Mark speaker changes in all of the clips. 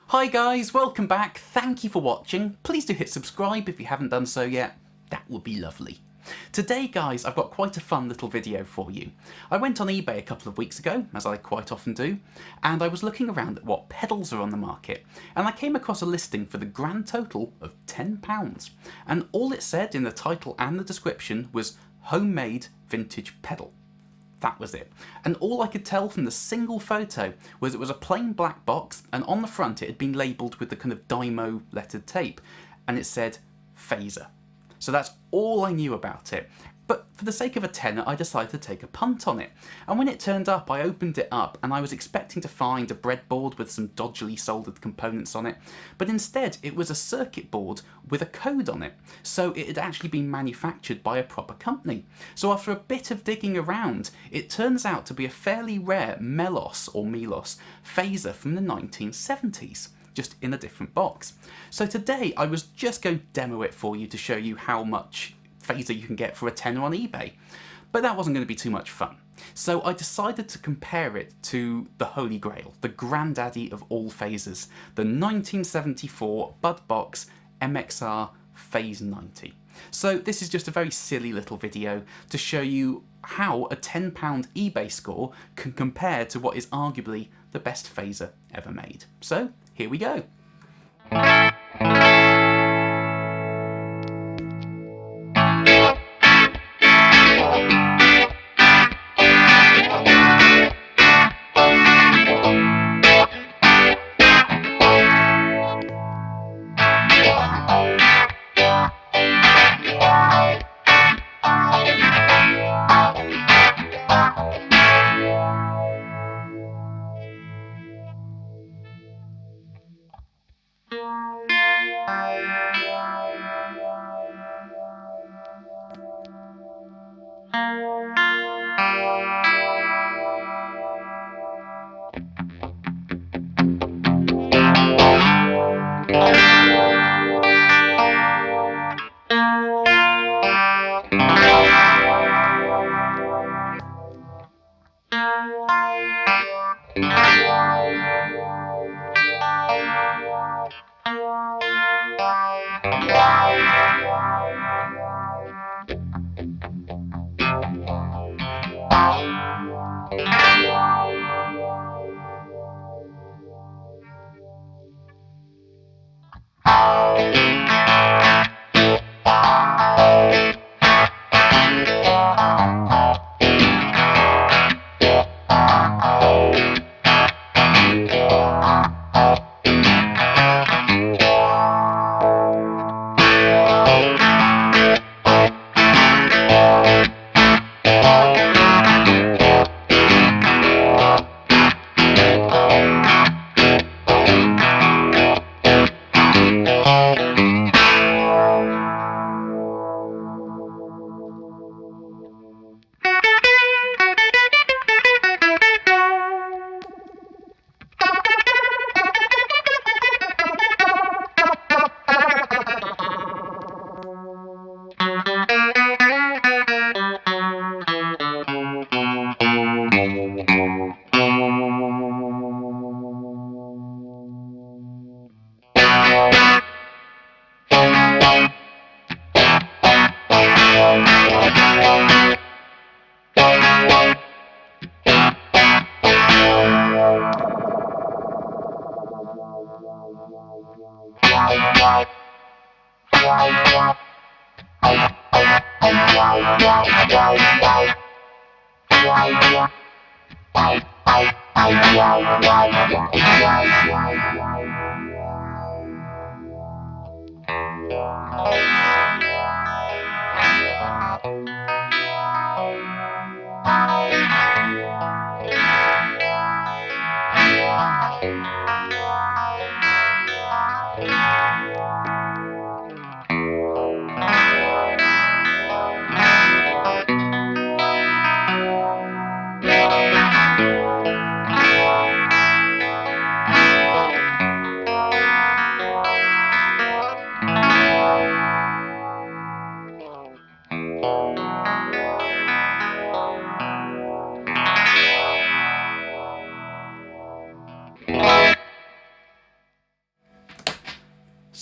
Speaker 1: Hi guys, welcome back. Thank you for watching. Please do hit subscribe if you haven't done so yet. That would be lovely. Today guys, I've got quite a fun little video for you. I went on eBay a couple of weeks ago, as I quite often do, and I was looking around at what pedals are on the market, and I came across a listing for the grand total of £10. And all it said in the title and the description was homemade vintage pedal. That was it. And all I could tell from the single photo was it was a plain black box, and on the front it had been labelled with the kind of Dymo lettered tape, and it said Fazer. So that's all I knew about it. But for the sake of a tenner, I decided to take a punt on it. And when it turned up, I opened it up and I was expecting to find a breadboard with some dodgily soldered components on it. But instead, it was a circuit board with a code on it. So it had actually been manufactured by a proper company. So after a bit of digging around, it turns out to be a fairly rare Melos Fazer from the 1970s. Just in a different box. So today I was just going to demo it for you to show you how much Fazer you can get for a tenner on eBay. But that wasn't going to be too much fun. So I decided to compare it to the Holy Grail, the granddaddy of all Fazers, the 1974 Bud Box MXR Phase 90. So this is just a very silly little video to show you how a £10 eBay score can compare to what is arguably the best Fazer ever made. So here we go.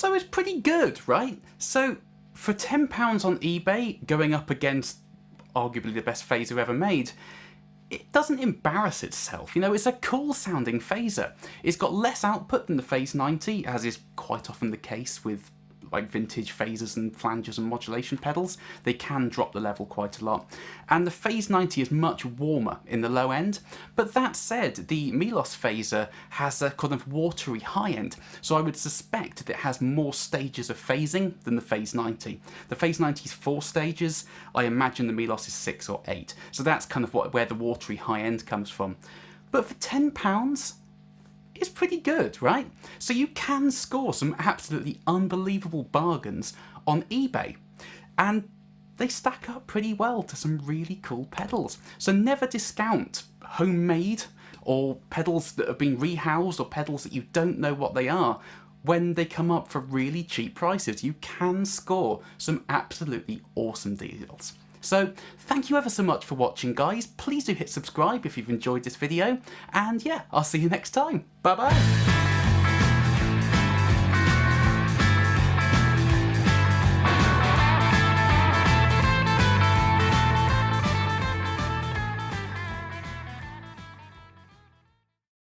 Speaker 1: So it's pretty good, right? So for £10 on eBay, going up against arguably the best phaser ever made, it doesn't embarrass itself. You know, it's a cool sounding phaser. It's got less output than the Phase 90, as is quite often the case with like vintage phasers and flanges and modulation pedals. They can drop the level quite a lot. And the Phase 90 is much warmer in the low end, but that said, the Melos phaser has a kind of watery high end, so I would suspect that it has more stages of phasing than the Phase 90. The Phase 90 is 4 stages, I imagine the Melos is 6 or 8, so that's kind of where the watery high end comes from. But for £10, it's pretty good, right? So you can score some absolutely unbelievable bargains on eBay, and they stack up pretty well to some really cool pedals. So never discount homemade or pedals that have been rehoused or pedals that you don't know what they are. When they come up for really cheap prices, you can score some absolutely awesome deals. So thank you ever so much for watching, guys. Please do hit subscribe if you've enjoyed this video, and yeah, I'll see you next time. Bye bye.